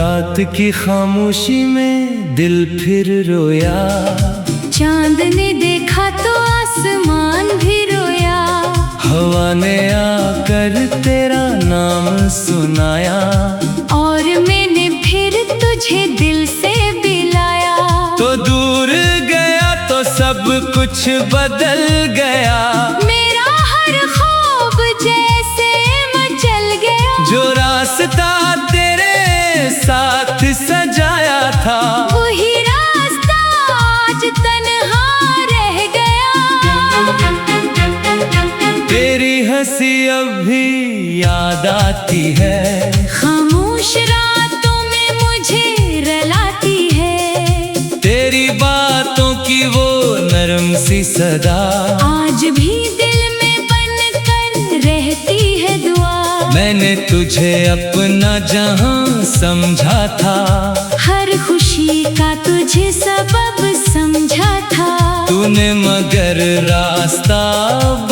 रात की खामोशी में दिल फिर रोया। चांद ने देखा तो आसमान भी रोया। हवा ने आकर तेरा नाम सुनाया। और मैंने फिर तुझे दिल से बुलाया। तो दूर गया तो सब कुछ बदल गया। मेरा हर ख्वाब जैसे मचल गया। जो रास्ता तेरे साथ सजाया था, वही रास्ता आज तन्हा रह गया। तेरी हंसी अब भी याद आती है। खामोश रातों में मुझे रुलाती है। तेरी बातों की वो नरम सी सदा आज भी दिल में बनकर रहती है दुआ। मैंने तुझे अपना जहां समझा था। हर खुशी का तुझे सबब समझा था। तूने मगर रास्ता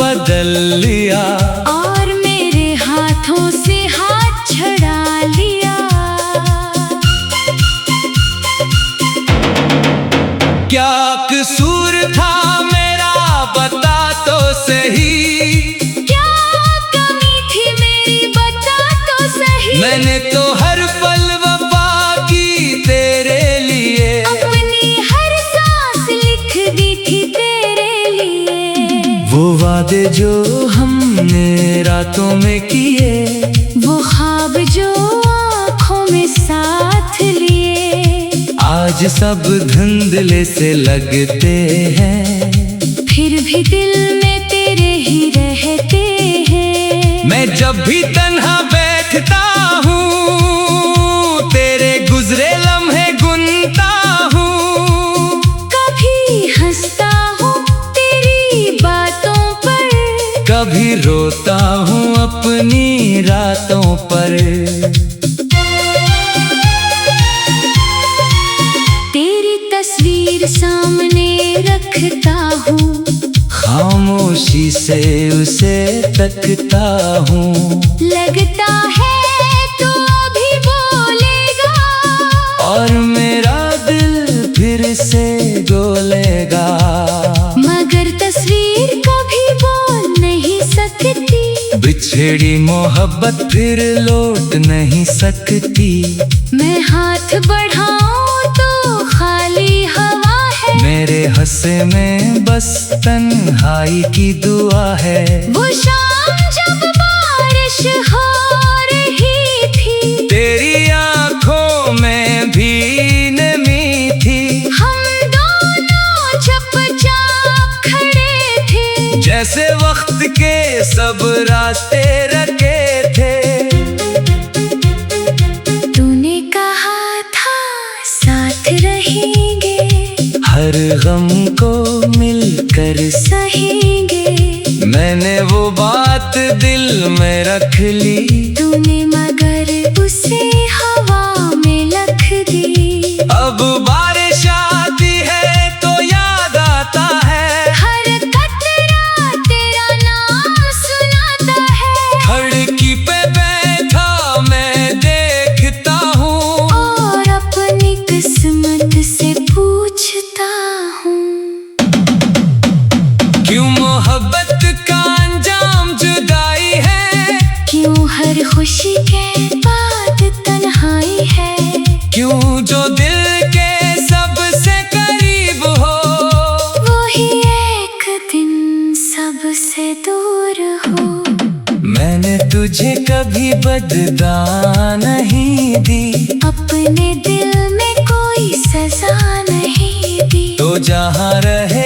बदल लिया। और मेरे हाथों से हाथ छुड़ा लिया। क्या कसूर था मेरा बता तो सही। क्या कमी थी मेरी बता तो सही। मैंने तो हर पल वफा की तेरे लिए। अपनी हर सांस लिख दी थी तेरे लिए। वो वादे जो हमने रातों में किए, वो ख्वाब जो आँखों में साथ लिए, आज सब धुंधले से लगते हैं। फिर भी दिल में तेरे ही रहते हैं। मैं जब भी तन्हा बैठता हूँ, तेरे गुजरे लम्हे गुनता हूँ। कभी हंसता हूँ तेरी बातों पर, कभी रोता हूँ अपनी रातों पर। तेरी तस्वीर सामने रखता हूँ। खामोशी से उसे तकता हूँ। लगता है तो अभी बोलेगा। और मेरा दिल फिर से डोलेगा। मगर तस्वीर कभी बोल नहीं सकती। बिछड़ी मोहब्बत फिर लौट नहीं सकती। मैं हाथ बढ़ाऊं तो खाली हवा है। मेरे हंसे में बस तन्हाई की दुआ है। वो शाम जब बारिश हो रही थी, तेरी आंखों में भी नमी थी। हम दोनों चुपचाप खड़े थे। जैसे वक्त के सब रास्ते रखे थे। तूने कहा था साथ रहेंगे। हर गम को मिलकर सहेंगे। मैंने वो बात दिल में रख ली। तूने मगर उसे हवा में लख दी। अब बारिश आती है तो याद आता है। हर कतरा तेरा नाम सुनाता है। खिड़की पे बैठा मैं देखता हूँ। और अपनी किस्मत से पूछता हूँ, क्यों मोहब्बत का अंजाम जुदाई है। क्यों हर खुशी के बाद तन्हाई है। क्यों जो दिल के सबसे करीब हो, वही एक दिन सबसे दूर हो। मैंने तुझे कभी बददा नहीं दी। अपने दिल में कोई सजा नहीं दी। तो जहाँ रहे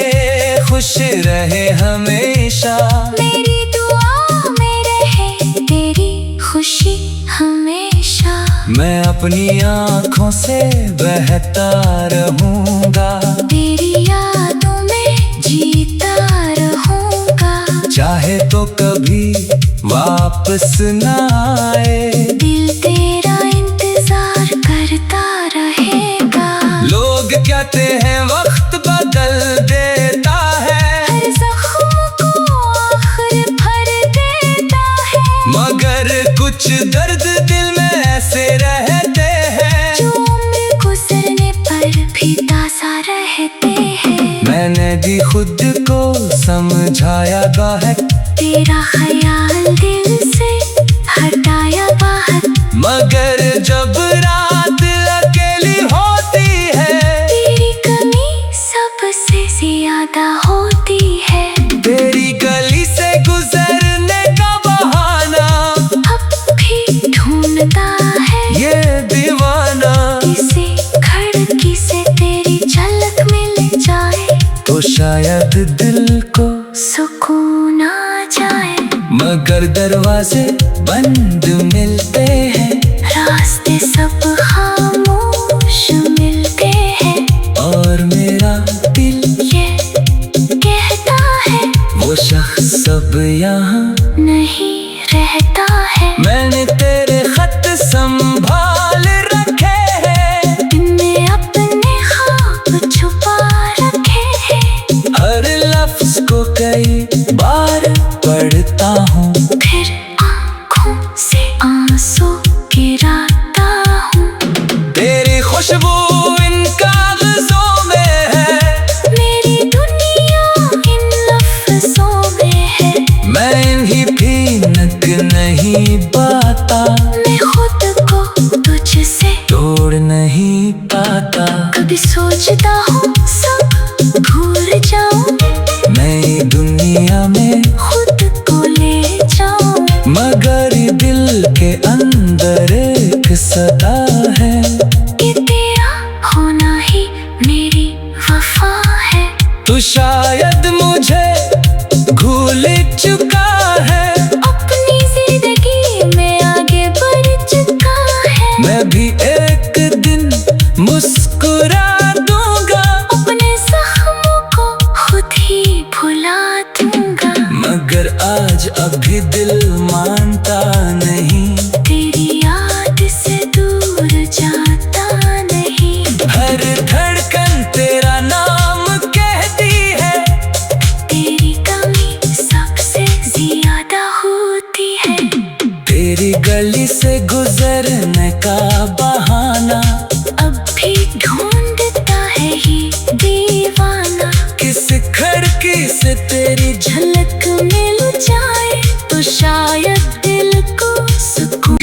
खुश रहे हमेशा। मेरी दुआ में रहे तेरी खुशी हमेशा। मैं अपनी आँखों से बहता रहूँगा। तेरी यादों में जीता रहूँगा। चाहे तो कभी वापस न आए। दिल तेरा इंतजार करता रहेगा। लोग कहते हैं वक्त बदल देता है। हर जख्म को आखिर भर देता है। मगर कुछ दर्द दिल में ऐसे रहते हैं। भी खुद को समझाया है, तेरा ख्याल दिल से हटाया बाहर। मगर जब रात अकेली होती है, तेरी कमी सबसे ज्यादा होती है। तेरी गली से गुजरने का बहाना अब भी ढूंढता है ये दीवाना। किसी खिड़की से तेरी झलक मिल जाए तो शायद दिल को सुकून आ जाए। मगर दरवाजे बंद मिलते हैं, रास्ते सब खामोश मिलते हैं। और मेरा दिल ये कहता है वो शख्स सब यहाँ नहीं रहता है। मैंने तेरे खत संभाल रखे हैं, दिन में अपने ख्वाब छुपा रखे हैं। हर लफ्ज को कई बार पढ़ता हूँ, फिर आँखों से आंसू गिराता हूँ। तेरी खुशबू इन कागजों में है, मेरी दुनिया इन लफ्जों में है। मैं इन्हीं भीनक नहीं पाता, मैं खुद को तुझसे तोड़ नहीं पाता। कभी सोचता हूँ सब भूल जाऊं, नई दुनिया में खुद को ले जाऊं। मगर दिल के अंदर एक सदा है कि तेरा होना ही मेरी वफा है। तू शायद मुझे भूल चुका है, अपनी जिंदगी में आगे बढ़ चुका है। मैं भी एक दिन मुस्कुरा दूंगा, अपने जख्मों को खुद ही भुला दूंगा। मगर आज अभी दिल मानता नहीं, तेरी याद से दूर जाता नहीं। हर धड़कन तेरा नाम कहती है, तेरी कमी सबसे ज्यादा होती है। तेरी गली से गुजरने का बहाना अब भी ढूंढता है ये दीवाना। किस खिड़की से तेरी झलक मिल जाए तो शायद दिल को सुकून।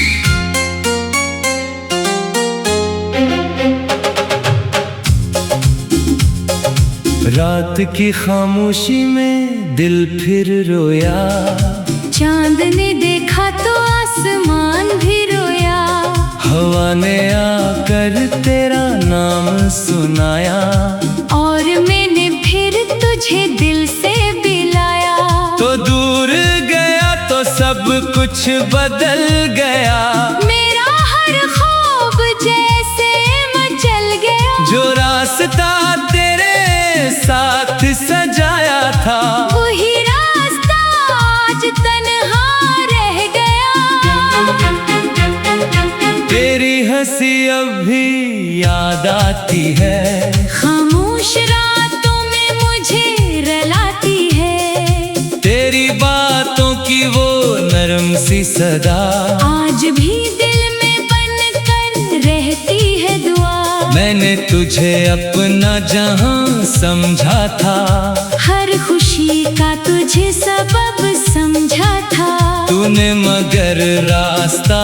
रात की खामोशी में दिल फिर रोया, चांद ने देखा तो आसमान भी रोया। हवा ने आकर तेरा नाम सुनाया, और मैंने फिर तुझे दिल से बिलाया। तो दूर गया तो सब कुछ बदल गया, मेरा हर ख्वाब जैसे मचल गया। जो रास्ता तेरे साथ सजाया था, वही रास्ता आज तन्हा रह गया। तेरी हंसी अब भी याद आती है, खामोश रातों में मुझे रलाती है। तेरी बातों की वो नरम सी सदा आज भी दिल में बनकर रहती है दुआ। मैंने तुझे अपना जहां समझा था, हर खुशी का तुझे सबब समझा था। तूने मगर रास्ता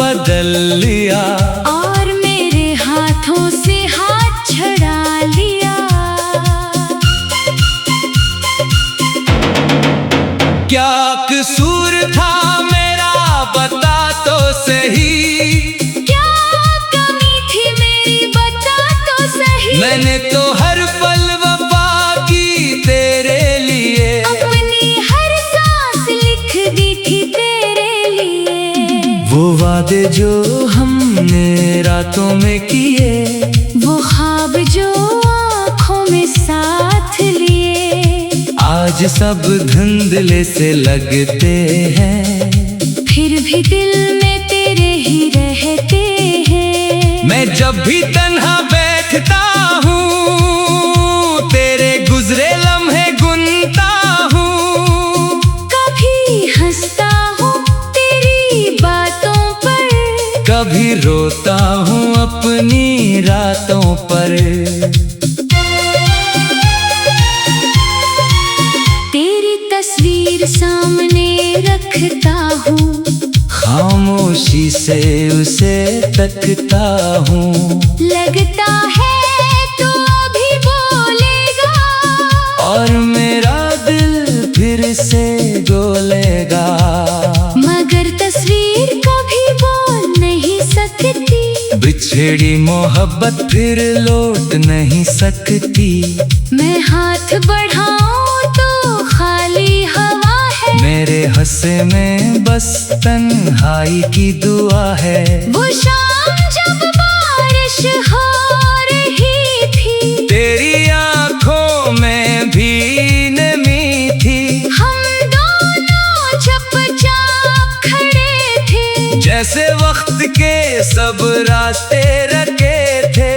बदल लिया, और मेरे हाथों से हाथ छड़ा लिया। क्या कसूर था मेरा बता तो सही, क्या कमी थी मेरी बता तो सही। मैंने तो हर पल वफा की तेरे लिए, अपनी हर सांस लिख दी थी तेरे लिए। वो वादे जो हमने रातों में किए, वो ख्वाब जो आँखों में साथ लिए। आज सब धुंधले से लगते हैं, फिर भी दिल में तेरे ही रहते हैं। मैं जब भी तन्हा बैठता हूँ, तेरे गुजरे लम्हे गुनता हूँ। कभी हंसता हूँ तेरी बातों पर, कभी रोता हूँ अपनी रातों पर। तस्वीर सामने रखता हूँ, खामोशी से उसे तकता हूँ। लगता है तू अभी बोलेगा, और मेरा दिल फिर से डोलेगा। मगर तस्वीर कभी बोल नहीं सकती, बिछड़ी मोहब्बत फिर लौट नहीं सकती। मैं हाथ बढ़ाऊं तो खाली हवा है, मेरे हंसे में बस तन्हाई की दुआ है। वो शाम जब बारिश हो रही थी, तेरी आंखों में भी नमी थी। हम दोनों चुपचाप खड़े थे, जैसे वक्त के सब रास्ते रखे थे।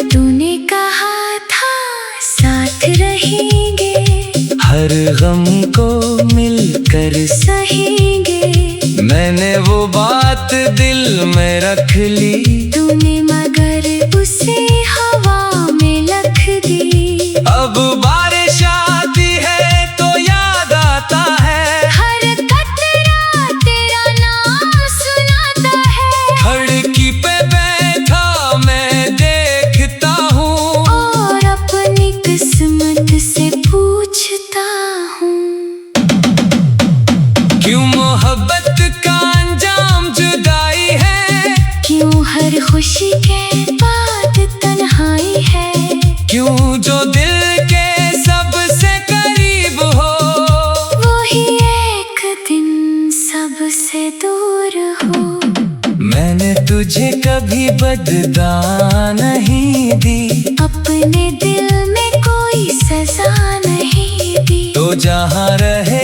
तूने कहा था साथ रहेंगे, हर गम को मिलकर सहेंगे। मैंने वो बात दिल में रख ली, तूने मगर उसे हवा में लख दी। अब बारिश आती है तो याद आता है, हर कतरा तेरा नाम सुनाता है। खिड़की पे बैठा मैं देखता हूँ, और अपनी किस्मत से पूछता हूँ, क्यों मोहब्बत का अंजाम जुदाई है। क्यों हर खुशी के बाद तन्हाई है। क्यों जो दिल के सबसे करीब हो, वही एक दिन सबसे दूर हो। मैंने तुझे कभी बददा नहीं दी, अपने दिल में कोई सजा नहीं दी। तो जहाँ रहे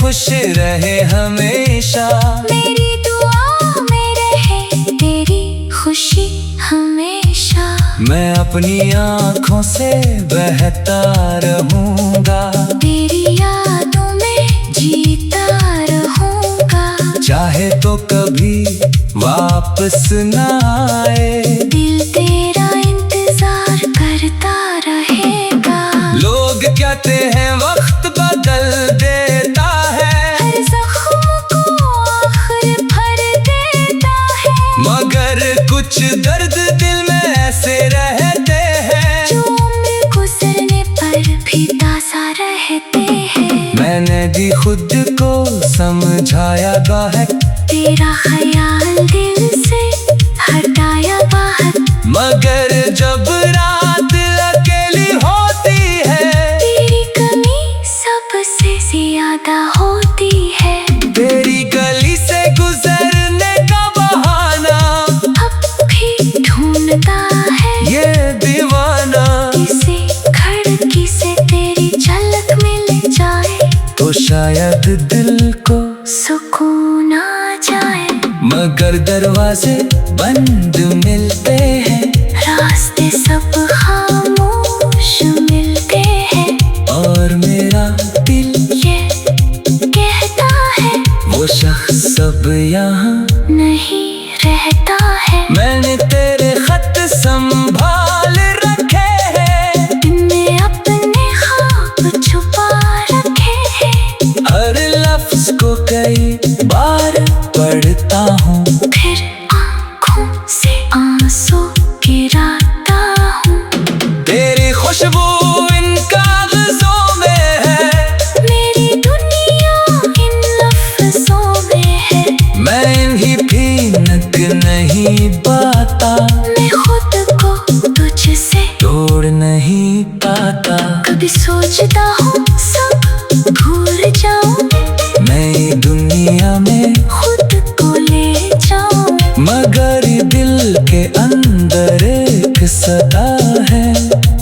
खुश रहे हमेशा। मेरी दुआ में रहे तेरी खुशी हमेशा। मैं अपनी आँखों से बहता रहूँगा, तेरी यादों में जीता रहूँगा। चाहे तो कभी वापस न आए, दिल तेरा इंतजार करता रहेगा। लोग कहते हैं वक्त बदल देता है, हर जख्म को आखिर भर देता है। मगर कुछ दर्द दिल में ऐसे रहते हैं, जो उम्र गुजरने पर भी ताज़ा रहते हैं। मैंने भी खुद को समझाया है, तेरा ख्याल दिल से हटाया बाहर। मगर जब रात अकेली होती है, तेरी कमी सबसे ज्यादा होती है। तेरी गली से गुजरने का बहाना अब भी ढूंढता है ये दीवाना। किसी खिड़की से तेरी झलक मिल जाए, तो शायद दिल को सुकून आ जाए। मगर दरवाजे बंद मिलते हैं, रास्ते सब खामोश मिलते हैं। और मेरा दिल ये कहता है वो शख्स सब यहाँ नहीं रहता है। मैंने तेरे खत संभाल रखे हैं, इनमें अपने ख्वाब छुपा रखे हैं। हर लफ्ज को कई बार पढ़ता हूँ, फिर आँखों से आंसू गिराता हूँ। तेरी खुशबू इन कागजों में है, मेरी दुनिया इन लफ्जों में है। मैं इन्हीं भीनक नहीं पाता, मैं खुद को तुझसे तोड़ नहीं पाता। कभी सोचता हूँ सब भूल जाऊं, मैं दुनिया में खुद को ले जाऊं। मगर दिल के अंदर एक सदा है,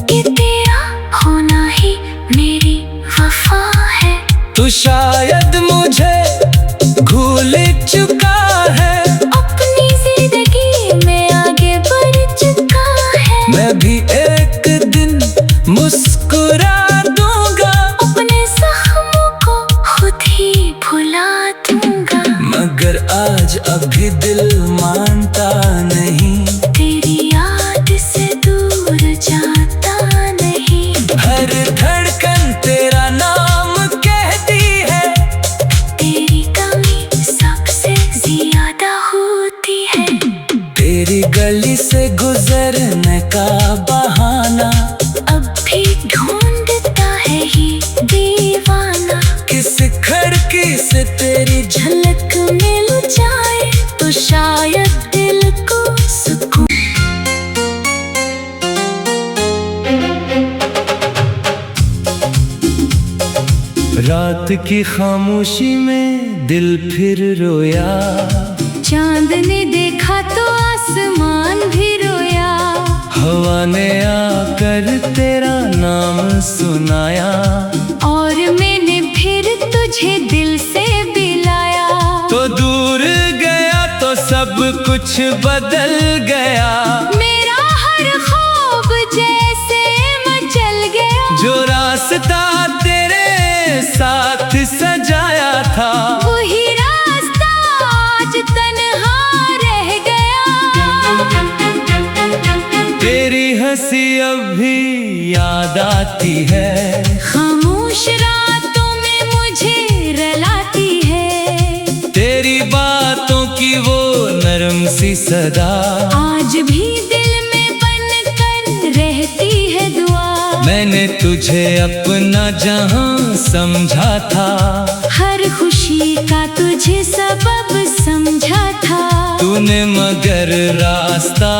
कि तेरा होना ही मेरी वफा है। तू शायद मुझे भूल चुका है, अपनी जिंदगी में आगे बढ़ चुका है। मैं भी एक दिन मुस्कुरा दूंगा, अपने जख्मों को खुद ही भुला दूंगा। मगर आज अभी दिल मानता नहीं, तेरी याद से दूर जाता नहीं। हर धड़कन तेरे रात की खामोशी में दिल फिर रोया, चांद ने देखा तो आसमान भी रोया। हवा ने आकर तेरा नाम सुनाया, और मैंने फिर तुझे दिल से बिलाया। तो दूर गया तो सब कुछ बदल गया, मेरा हर ख्वाब जैसे मचल गया। जो रास्ता तेरे साथ सजाया था, वही रास्ता आज तन्हा रह गया। तेरी हंसी अब भी याद आती है, खामोश रातों में मुझे रुलाती है। तेरी बातों की वो नरम सी सदा आज भी दिल में बनकर रहती है दुआ। मैंने तुझे अपना जहां समझा था, हर खुशी का तुझे सबब समझा था। तूने मगर रास्ता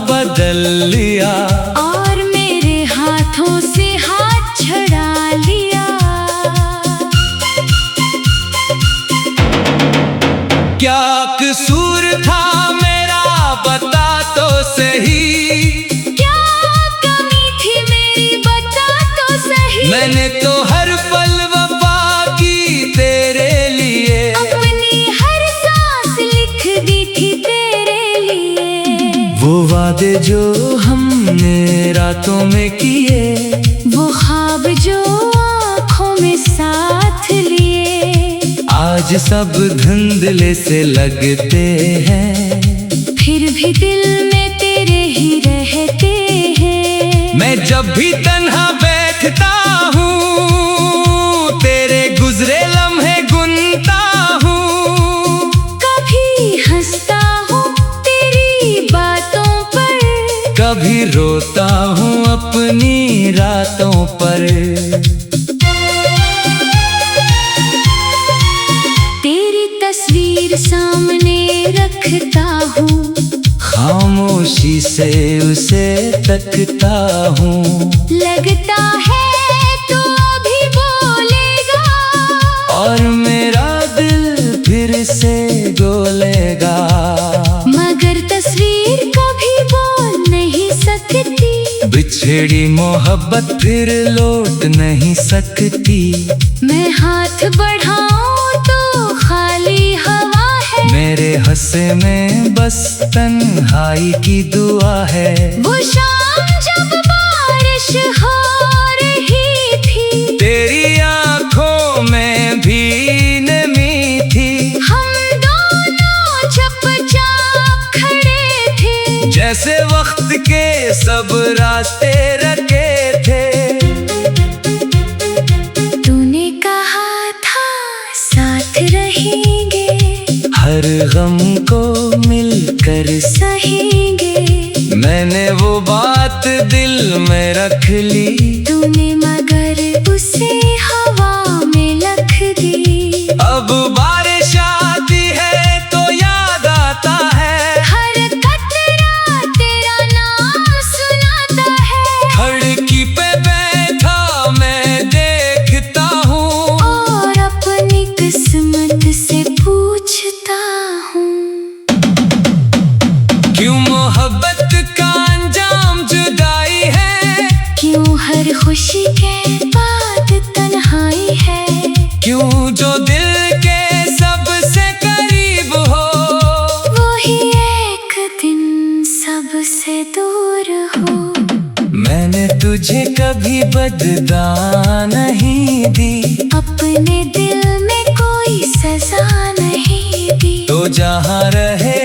बदल लिया, और मेरे हाथों से हाथ छुड़ा लिया। क्या कसूर था मेरा बता तो सही, क्या कमी थी मेरी बता तो सही। मैंने तो हर पल वफा की तेरे लिए, अपनी हर सांस लिख दी थी तेरे लिए। वो वादे जो हमने रातों में किए, वो ख्वाब जो आँखों में साथ लिए। आज सब धुंधले से लगते हैं, फिर भी दिल में तेरे ही रहते हैं। मैं जब भी तन्हा बैठता हूँ, तेरे गुजरे लम्हे गुनता हूँ। कभी हंसता हूँ तेरी बातों पर, कभी रोता हूँ अपनी रातों पर। तेरी तस्वीर सामने रखता हूँ, खामोशी से उसे तकता हूँ। लगता है तू अभी बोलेगा, और मेरा दिल फिर से डोलेगा। मगर तस्वीर कभी बोल नहीं सकती। बिछड़ी मोहब्बत फिर लौट नहीं सकती। मैं हाथ बढ़ाऊं तो खाली हवा है, मेरे हंसे में बस तन्हाई की दुआ है। वो शाम जब बारिश हो रही थी, तेरी आंखों में भी नमी थी। हम दोनों चुपचाप खड़े थे, जैसे वक्त के सब रास्ते रखे थे। तूने कहा था साथ रहेंगे, हर गम को मिलकर सहेंगे। मैंने वो बात दिल में रख ली, तूने मगर उसे हवा में लख दी। अब बारिश आती है तो याद आता है, हर कतरा तेरा नाम सुनाता है। खिड़की पे बैठा मैं देखता हूँ, और अपनी किस्मत से पूछता हूँ, क्यों मोहब्बत का अंजाम जुदाई है। क्यों हर खुशी के बाद तन्हाई है। क्यों जो दिल के सबसे करीब हो, वही एक दिन सबसे दूर हो। मैंने तुझे कभी बदला नहीं दी, अपने दिल में कोई सजा नहीं दी। तो जहाँ रहे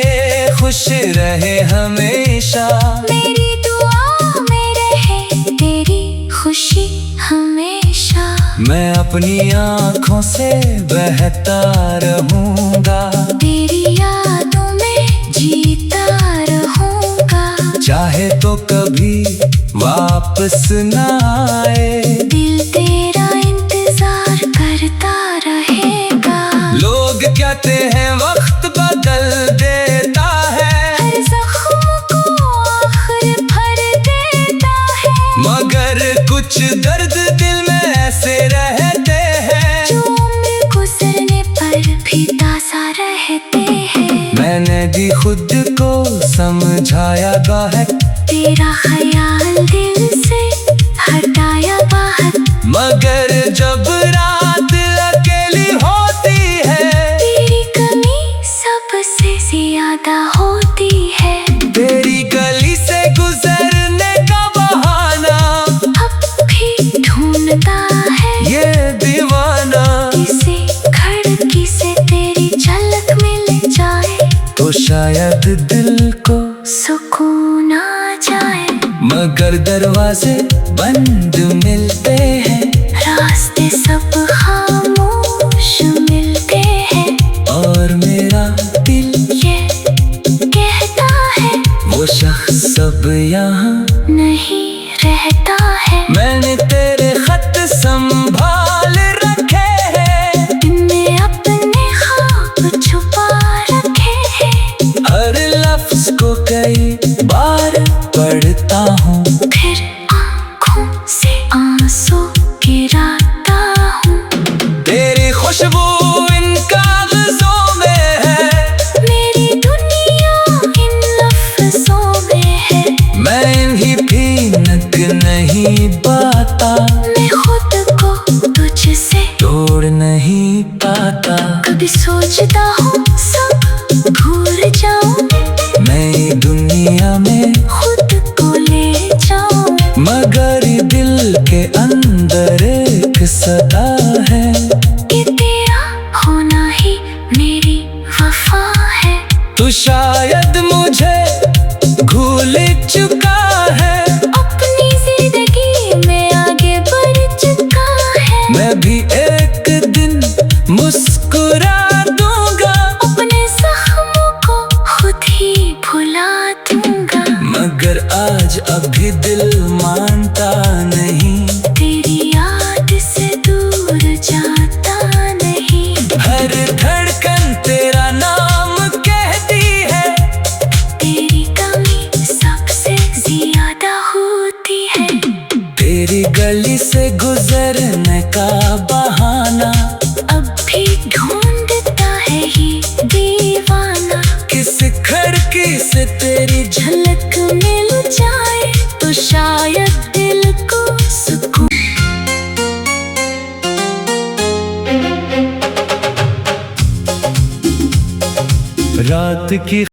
खुश रहे हमेशा। मेरी दुआ में रहे तेरी खुशी हमेशा। मैं अपनी आँखों से बहता रहूँगा, तेरी यादों में जीता रहूँगा। चाहे तो कभी वापस ना आए, दिल तेरा इंतजार करता रहेगा। लोग कहते हैं वक्त बदल देता है, हर जख्म को आखिर भर देता है। मगर कुछ दर्द दिल में ऐसे रहते हैं, मगर दरवाजे बंद मिलते हैं, रास्ते सब खामोश मिलते हैं। और मेरा दिल ये कहता है वो शख्स सब यहाँ नहीं रहता है। मैंने तेरे खत संभाल रखे हैं, इनमें अपने ख्वाब छुपा रखे हैं। हर लफ्ज को कई बार पढ़ता हूँ, फिर आँखों से आंसू गिराता हूँ। तेरी खुशबू इन कागजों में है, मेरी दुनिया इन लफ्जों में है। मैं इन्हीं भीनक नहीं पाता, मैं खुद को तुझसे तोड़ नहीं पाता। कभी सोचता हूँ सब भूल जाऊं, नई दुनिया में खुद को ले जाऊं। मगर दिल के अंदर एक सदा है कि तेरा होना ही मेरी वफा है। तू शायद मुझे भूल चुका है, अपनी जिंदगी में आगे बढ़ चुका है। मैं भी एक दिन मुस्कुरा दूंगा, अपने जख्मों को खुद ही भुला दूंगा। मगर आज अभी दिल मानता नहीं, तेरी याद से दूर जाता नहीं। हर धड़कन तेरा नाम कहती है, तेरी कमी सबसे ज्यादा होती है। तेरी गली से गुजरने का बहाना अब भी ढूंढता है ये दीवाना। किस खिड़की से तेरी झलक मिल जाए तो शायद दिल को सुकून। रात की